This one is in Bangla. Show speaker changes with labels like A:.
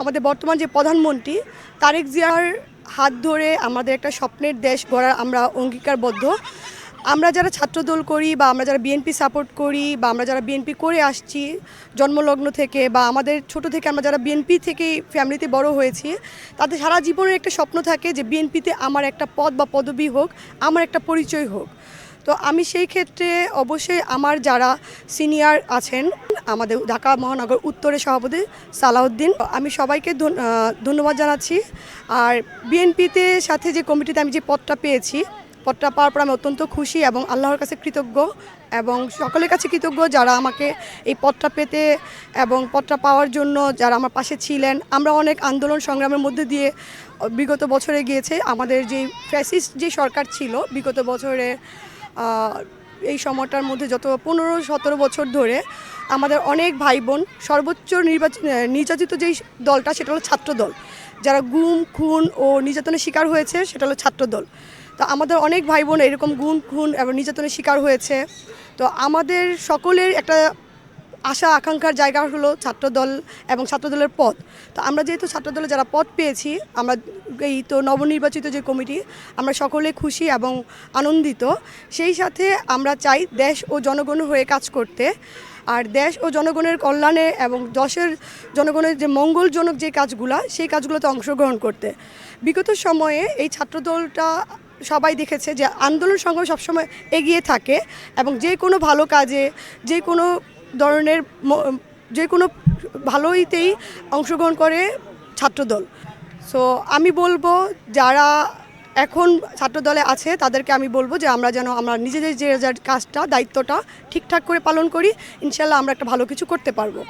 A: আমাদের বর্তমান যে প্রধানমন্ত্রী তারেক জিয়ার হাত ধরে আমাদের একটা স্বপ্নের দেশ গড়ার আমরা অঙ্গীকারবদ্ধ। আমরা যারা ছাত্রদল করি বা আমরা যারা বিএনপি সাপোর্ট করি বা আমরা যারা বিএনপি করে আসছি জন্মলগ্ন থেকে বা আমাদের ছোট থেকে আমরা যারা বিএনপি থেকেই ফ্যামিলিতে বড় হয়েছি, তাদের সারা জীবনের একটা স্বপ্ন থাকে যে বিএনপিতে আমার একটা পদ বা পদবি হোক, আমার একটা পরিচয় হোক। তো আমি সেই ক্ষেত্রে অবশ্যই আমার যারা সিনিয়র আছেন, আমাদের ঢাকা মহানগর উত্তরের সভাপতি সালাউদ্দিন, আমি সবাইকে ধন্যবাদ জানাচ্ছি। আর বিএনপিতে সাথে যে কমিটিতে আমি যে পদটা পেয়েছি, পদটা পাওয়ার পর আমি অত্যন্ত খুশি এবং আল্লাহর কাছে কৃতজ্ঞ এবং সকলের কাছে কৃতজ্ঞ যারা আমাকে এই পদটা পেতে এবং পদটা পাওয়ার জন্য যারা আমার পাশে ছিলেন। আমরা অনেক আন্দোলন সংগ্রামের মধ্যে দিয়ে বিগত বছরে গিয়েছে। আমাদের যে ফ্যাসিস্ট যে সরকার ছিল বিগত বছরে, এই সময়টার মধ্যে যত 15-17 বছর ধরে আমাদের অনেক ভাই বোন সর্বোচ্চ নির্যাতিত যেই দলটা সেটা হলো ছাত্রদল। যারা গুম খুন ও নির্যাতনের শিকার হয়েছে সেটা হলো ছাত্রদল। তো আমাদের অনেক ভাই বোন এরকম গুম খুন এবং নির্যাতনের শিকার হয়েছে। তো আমাদের সকলের একটা আশা আকাঙ্ক্ষার জায়গা হলো ছাত্রদল এবং ছাত্রদলের পদ। তো আমরা যেহেতু ছাত্রদলে যারা পদ পেয়েছি, আমরা এই তো নবনির্বাচিত যে কমিটি, আমরা সকলে খুশি এবং আনন্দিত। সেই সাথে আমরা চাই দেশ ও জনগণের হয়ে কাজ করতে, আর দেশ ও জনগণের কল্যাণে এবং দেশের জনগণের যে মঙ্গলজনক যে কাজগুলো সেই কাজগুলোতে অংশগ্রহণ করতে। বিগত সময়ে এই ছাত্রদলটা সবাই দেখেছে যে আন্দোলন সংগ্রাম সবসময় এগিয়ে থাকে এবং যে কোনো ভালো কাজে, যে কোনো ধরনের যে কোনো ভালোইতেই অংশগ্রহণ করে ছাত্রদল। সো আমি বলবো যারা এখন ছাত্রদলে আছে তাদেরকে আমি বলবো যে আমরা যেন আমরা নিজেদের যে কাজটা দায়িত্বটা ঠিকঠাক করে পালন করি, ইনশাল্লাহ আমরা একটা ভালো কিছু করতে পারবো।